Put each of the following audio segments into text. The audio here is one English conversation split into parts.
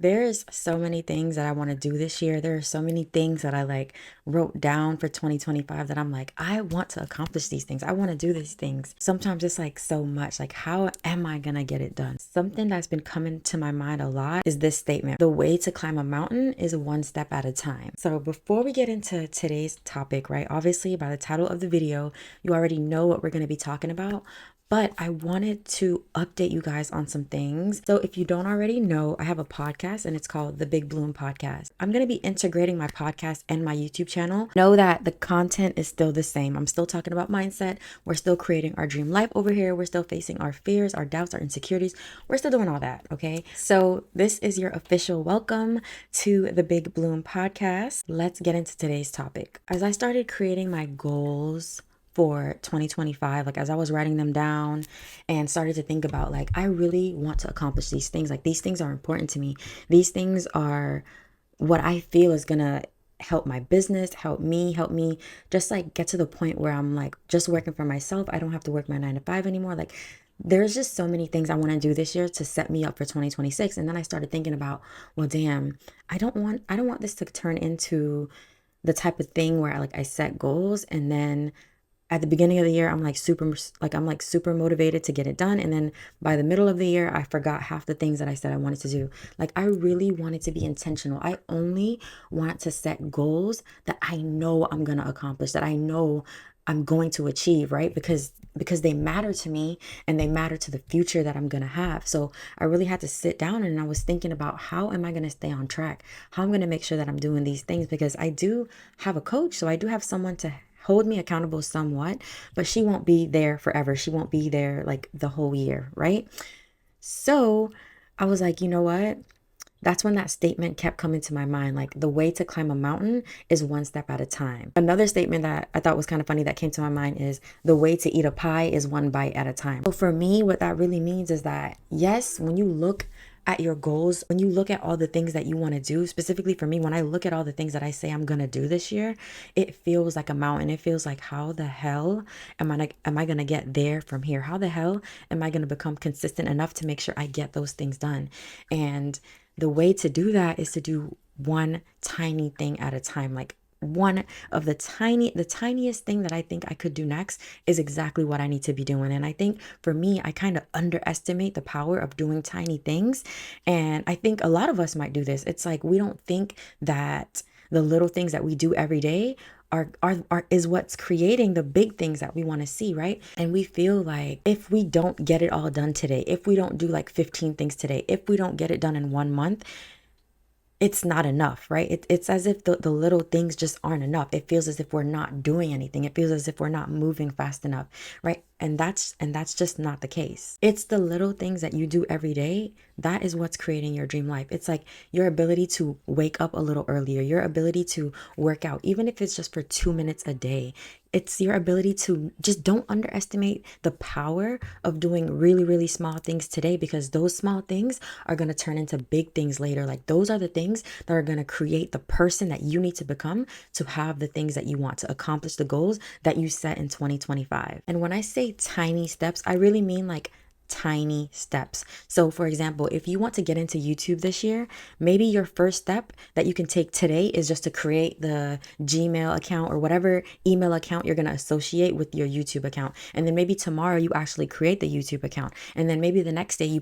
There's so many things that I want to do this year. There are so many things that I wrote down for 2025 that I'm like, I want to accomplish these things. I want to do these things. Sometimes it's like so much, like, how am I going to get it done? Something that's been coming to my mind a lot is this statement: the way to climb a mountain is one step at a time. So before we get into today's topic, right, obviously by the title of the video, you already know what we're going to be talking about. But I wanted to update you guys on some things. So if you don't already know, I have a podcast and it's called the Big Bloom Podcast. I'm going to be integrating my podcast and my YouTube channel. Know that the content is still the same. I'm still talking about mindset. We're still creating our dream life over here. We're still facing our fears, our doubts, our insecurities. We're still doing all that, okay? So this is your official welcome to the Big Bloom Podcast. Let's get into today's topic. As I started creating my goals for 2025, like as I was writing them down and started to think about, like, I really want to accomplish these things. Like, these things are important to me. These things are what I feel is gonna help my business, help me just like get to the point where I'm like just working for myself. I don't have to work my 9 to 5 anymore. Like, there's just so many things I want to do this year to set me up for 2026. And then I started thinking about, well, damn, I don't want this to turn into the type of thing where I set goals and then at the beginning of the year, I'm super motivated to get it done. And then by the middle of the year, I forgot half the things that I said I wanted to do. Like, I really wanted to be intentional. I only want to set goals that I know I'm going to accomplish, that I know I'm going to achieve, right? Because they matter to me and they matter to the future that I'm going to have. So I really had to sit down and I was thinking about, how am I going to stay on track? How I'm going to make sure that I'm doing these things, because I do have a coach. So I do have someone to hold me accountable somewhat, but she won't be there forever. She won't be there like the whole year, right? So I was like, you know what? That's when that statement kept coming to my mind. Like, the way to climb a mountain is one step at a time. Another statement that I thought was kind of funny that came to my mind is, the way to eat a pie is one bite at a time. So for me, what that really means is that, yes, when you look at your goals, when you look at all the things that you want to do, specifically for me, when I look at all the things that I say I'm going to do this year, it feels like a mountain. It feels like, how the hell am I going to get there from here? How the hell am I going to become consistent enough to make sure I get those things done? And the way to do that is to do one tiny thing at a time. Like, one of the tiniest thing that I think I could do next is exactly what I need to be doing. And I think for me, I kind of underestimate the power of doing tiny things. And I think a lot of us might do this. It's like, we don't think that the little things that we do every day are is what's creating the big things that we want to see, right? And we feel like, if we don't get it all done today, if we don't do like 15 things today, if we don't get it done in 1 month, it's not enough, right? It's as if the little things just aren't enough. It feels as if we're not doing anything. It feels as if we're not moving fast enough, right? And that's just not the case. It's the little things that you do every day that is what's creating your dream life. It's like your ability to wake up a little earlier, your ability to work out, even if it's just for 2 minutes a day. It's your ability to just, don't underestimate the power of doing really, really small things today, because those small things are going to turn into big things later. Like, those are the things that are going to create the person that you need to become to have the things that you want, to accomplish the goals that you set in 2025. And when I say tiny steps, I really mean like tiny steps. So for example, if you want to get into YouTube this year, maybe your first step that you can take today is just to create the Gmail account or whatever email account you're going to associate with your YouTube account. And then maybe tomorrow you actually create the YouTube account. And then maybe the next day you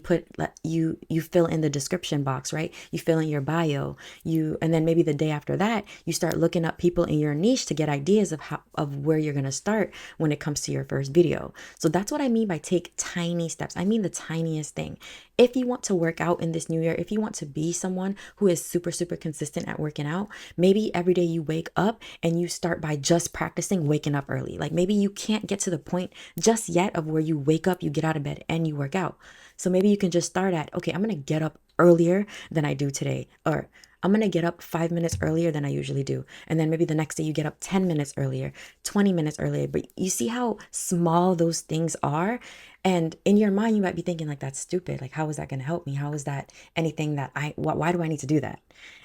fill in the description box, right? You fill in your bio, and then maybe the day after that, you start looking up people in your niche to get ideas of where you're going to start when it comes to your first video. So that's what I mean by take tiny steps. I mean the tiniest thing. If you want to work out in this new year, if you want to be someone who is super, super consistent at working out, maybe every day you wake up and you start by just practicing waking up early. Like, maybe you can't get to the point just yet of where you wake up, you get out of bed and you work out. So maybe you can just start at, okay, I'm going to get up earlier than I do today, or I'm going to get up 5 minutes earlier than I usually do. And then maybe the next day you get up 10 minutes earlier, 20 minutes earlier. But you see how small those things are? And in your mind, you might be thinking like, that's stupid. Like, how is that going to help me? How is that anything that why do I need to do that?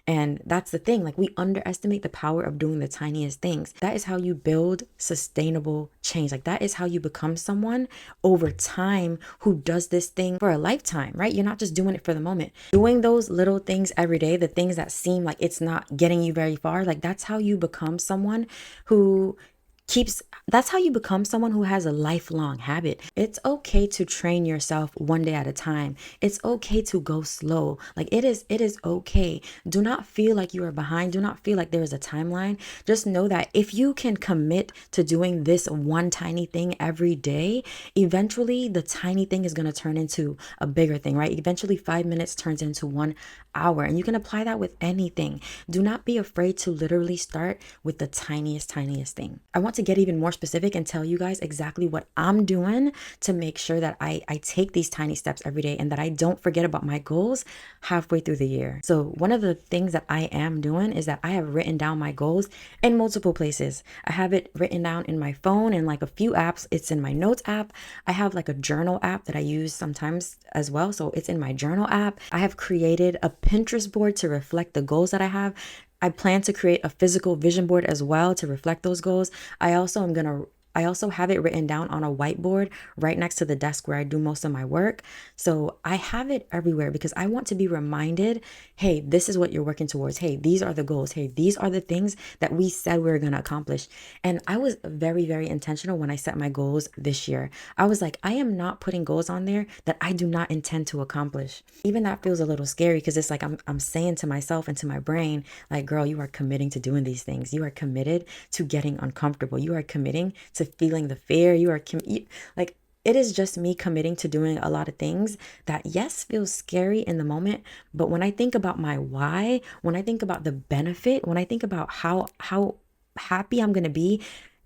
And that's the thing. Like, we underestimate the power of doing the tiniest things. That is how you build sustainable change. Like, that is how you become someone over time who does this thing for a lifetime, right? You're not just doing it for the moment. Doing those little things every day, the things that seem like it's not getting you very far, like, that's how you become someone who that's how you become someone who has a lifelong habit. It's okay to train yourself one day at a time. It's okay to go slow. Like, it is okay. Do not feel like you are behind. Do not feel like there is a timeline. Just know that if you can commit to doing this one tiny thing every day, eventually the tiny thing is going to turn into a bigger thing, right? Eventually 5 minutes turns into 1 hour, and you can apply that with anything. Do not be afraid to literally start with the tiniest thing. I want to get even more specific and tell you guys exactly what I'm doing to make sure that I take these tiny steps every day and that I don't forget about my goals halfway through the year. So one of the things that I am doing is that I have written down my goals in multiple places. I have it written down in my phone in like a few apps. It's in my notes app. I have like a journal app that I use sometimes as well. So it's in my journal app. I have created a Pinterest board to reflect the goals that I have. I plan to create a physical vision board as well to reflect those goals. I also have it written down on a whiteboard right next to the desk where I do most of my work. So I have it everywhere because I want to be reminded, hey, this is what you're working towards. Hey, these are the goals. Hey, these are the things that we said we were going to accomplish. And I was very, very intentional when I set my goals this year. I was like, I am not putting goals on there that I do not intend to accomplish. Even that feels a little scary because it's like I'm saying to myself and to my brain, like, girl, you are committing to doing these things. You are committed to getting uncomfortable. You are committing to feeling the fear. Like, it is just me committing to doing a lot of things that, yes, feels scary in the moment. But when I think about my why, when I think about the benefit, when I think about how happy I'm going to be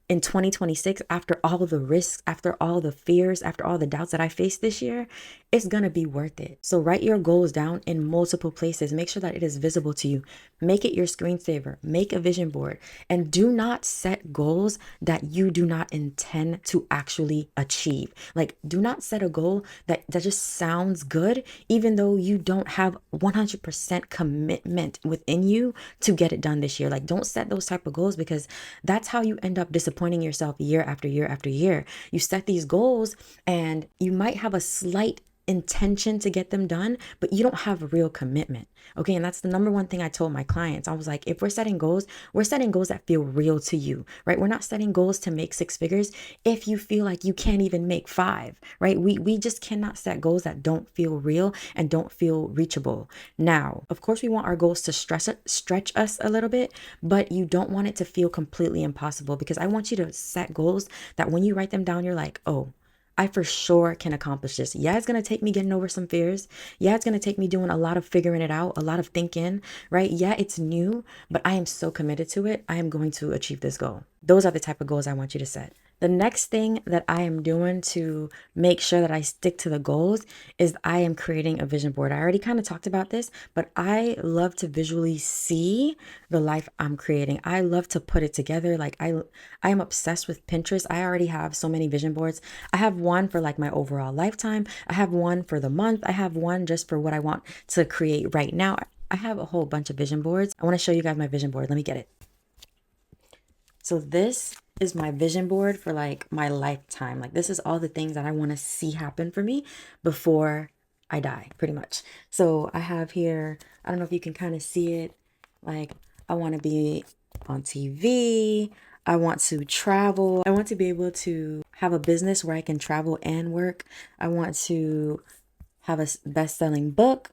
in 2026, after all the risks, after all the fears, after all the doubts that I faced this year, it's going to be worth it. So write your goals down in multiple places. Make sure that it is visible to you. Make it your screensaver. Make a vision board. And do not set goals that you do not intend to actually achieve. Like, do not set a goal that just sounds good, even though you don't have 100% commitment within you to get it done this year. Like, don't set those type of goals because that's how you end up disappointing yourself year after year after year. You set these goals and you might have a slight intention to get them done, but you don't have a real commitment. Okay. And that's the number one thing I told my clients. I was like, if we're setting goals that feel real to you, right? We're not setting goals to make 6 figures if you feel like you can't even make 5, right? We just cannot set goals that don't feel real and don't feel reachable. Now, of course, we want our goals to stretch us a little bit, but you don't want it to feel completely impossible, because I want you to set goals that when you write them down, you're like, oh, I for sure can accomplish this. Yeah, it's going to take me getting over some fears. Yeah, it's going to take me doing a lot of figuring it out, a lot of thinking, right? Yeah, it's new, but I am so committed to it. I am going to achieve this goal. Those are the type of goals I want you to set. The next thing that I am doing to make sure that I stick to the goals is I am creating a vision board. I already kind of talked about this, but I love to visually see the life I'm creating. I love to put it together. Like, I am obsessed with Pinterest. I already have so many vision boards. I have one for like my overall lifetime. I have one for the month. I have one just for what I want to create right now. I have a whole bunch of vision boards. I want to show you guys my vision board. Let me get it. So this is my vision board for like my lifetime. Like, this is all the things that I want to see happen for me before I die, pretty much. So I have here, I don't know if you can kind of see it. Like, I want to be on TV. I want to travel. I want to be able to have a business where I can travel and work. I want to have a best-selling book.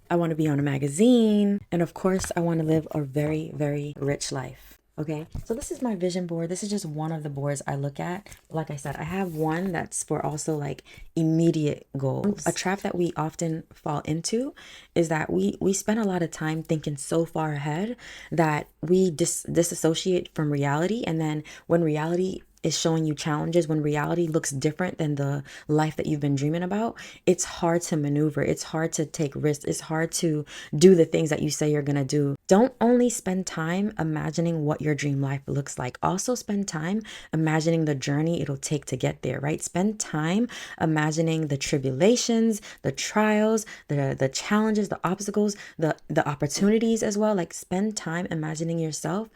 I want to be on a magazine. And of course, I want to live a very, very rich life. Okay, so this is my vision board. This is just one of the boards I look at. Like I said, I have one that's for also like immediate goals. A trap that we often fall into is that we spend a lot of time thinking so far ahead that we disassociate from reality. And then when reality is showing you challenges, when reality looks different than the life that you've been dreaming about, it's hard to maneuver. It's hard to take risks. It's hard to do the things that you say you're going to do. Don't only spend time imagining what your dream life looks like. Also spend time imagining the journey it'll take to get there, right? Spend time imagining the tribulations, the trials, the challenges, the obstacles, the opportunities as well. Like, spend time imagining yourself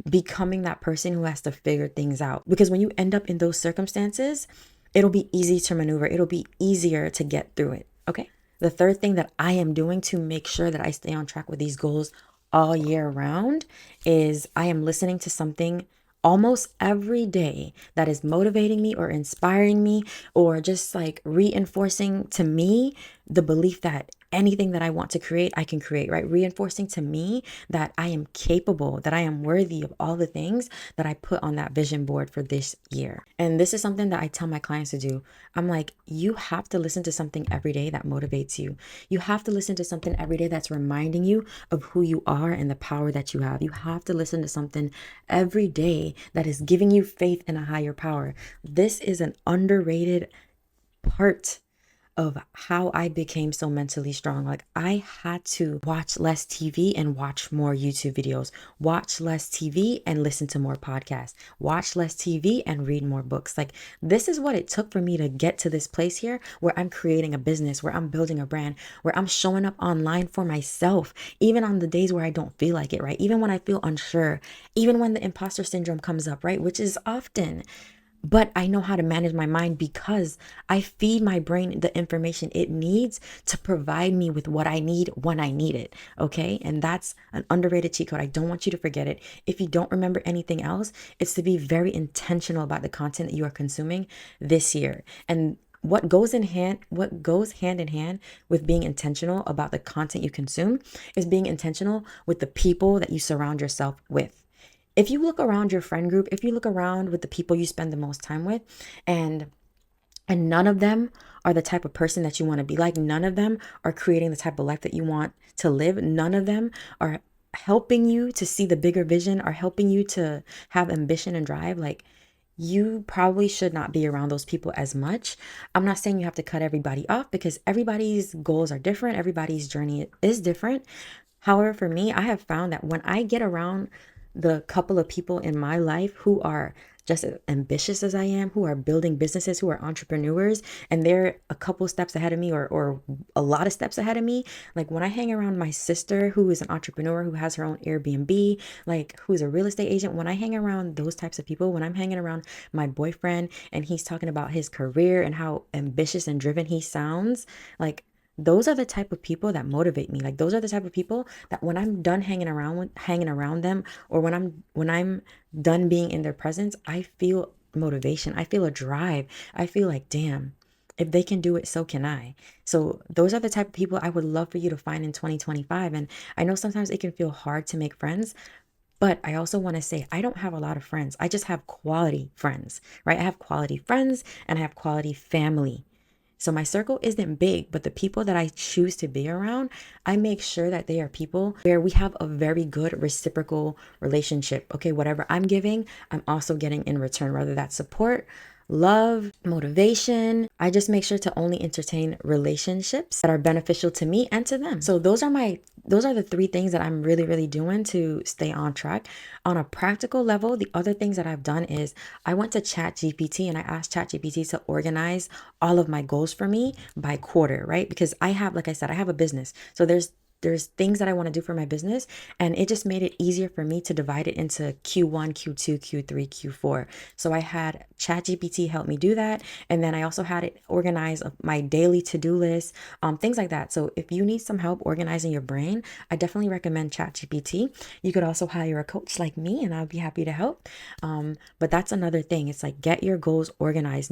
becoming that person who has to figure things out. Because when you end up in those circumstances, it'll be easy to maneuver. It'll be easier to get through it. Okay. The third thing that I am doing to make sure that I stay on track with these goals all year round is I am listening to something almost every day that is motivating me or inspiring me, or just like reinforcing to me the belief that anything that I want to create, I can create, right? Reinforcing to me that I am capable, that I am worthy of all the things that I put on that vision board for this year. And this is something that I tell my clients to do. I'm like, you have to listen to something every day that motivates you. You have to listen to something every day that's reminding you of who you are and the power that you have. You have to listen to something every day that is giving you faith in a higher power. This is an underrated part of how I became so mentally strong. Like, I had to watch less TV and watch more YouTube videos, watch less TV and listen to more podcasts, watch less TV and read more books. Like, this is what it took for me to get to this place here where I'm creating a business, where I'm building a brand, where I'm showing up online for myself, even on the days where I don't feel like it, right? Even when I feel unsure, even when the imposter syndrome comes up, right? Which is often. But I know how to manage my mind because I feed my brain the information it needs to provide me with what I need when I need it. Okay. And that's an underrated cheat code. I don't want you to forget it. If you don't remember anything else, it's to be very intentional about the content that you are consuming this year. And what goes hand in hand with being intentional about the content you consume is being intentional with the people that you surround yourself with. If you look around your friend group, if you look around with the people you spend the most time with, and none of them are the type of person that you want to be like, none of them are creating the type of life that you want to live, none of them are helping you to see the bigger vision, are helping you to have ambition and drive, like, you probably should not be around those people as much. I'm not saying you have to cut everybody off, because everybody's goals are different, everybody's journey is different. However, for me, I have found that when I get around the couple of people in my life who are just as ambitious as I am, who are building businesses, who are entrepreneurs, and they're a couple steps ahead of me, or a lot of steps ahead of me. Like, when I hang around my sister, who is an entrepreneur, who has her own Airbnb, like, who's a real estate agent, when I hang around those types of people, when I'm hanging around my boyfriend and he's talking about his career and how ambitious and driven he sounds, like, those are the type of people that motivate me. Like, those are the type of people that when I'm done hanging around them, or when I'm done being in their presence, I feel motivation. I feel a drive. I feel like, damn, if they can do it, so can I. So those are the type of people I would love for you to find in 2025. And I know sometimes it can feel hard to make friends, but I also want to say I don't have a lot of friends. I just have quality friends, right? I have quality friends and I have quality family. So my circle isn't big, but the people that I choose to be around, I make sure that they are people where we have a very good reciprocal relationship. Okay, whatever I'm giving, I'm also getting in return, whether that's support, love, motivation. I just make sure to only entertain relationships that are beneficial to me and to them. So those are the three things that I'm really, really doing to stay on track. On a practical level, the other things that I've done is I went to ChatGPT and I asked ChatGPT to organize all of my goals for me by quarter, right? Because I have, like I said, I have a business. So there's things that I want to do for my business, and it just made it easier for me to divide it into Q1, Q2, Q3, Q4. So I had ChatGPT help me do that, and then I also had it organize my daily to-do list, things like that. So if you need some help organizing your brain, I definitely recommend ChatGPT. You could also hire a coach like me, and I'll be happy to help. But that's another thing. It's like, get your goals organized.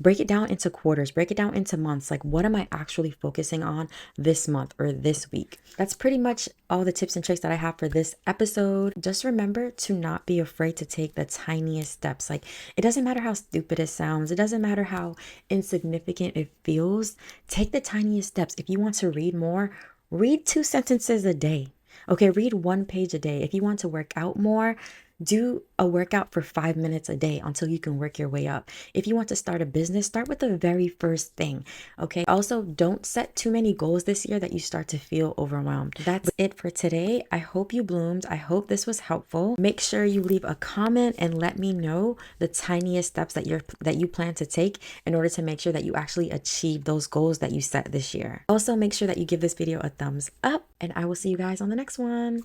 Break it down into quarters, break it down into months. Like, what am I actually focusing on this month or this week? That's pretty much all the tips and tricks that I have for this episode. Just remember to not be afraid to take the tiniest steps. Like, it doesn't matter how stupid it sounds. It doesn't matter how insignificant it feels. Take the tiniest steps. If you want to read more, read 2 sentences a day. Okay, read 1 page a day. If you want to work out more, Do a workout for 5 minutes a day until you can work your way up. If you want to start a business, start with the very first thing. Okay. Also, don't set too many goals this year that you start to feel overwhelmed. That's it for today. I hope you bloomed. I hope this was helpful. Make sure you leave a comment and let me know the tiniest steps that you plan to take in order to make sure that you actually achieve those goals that you set this year. Also, make sure that you give this video a thumbs up, and I will see you guys on the next one.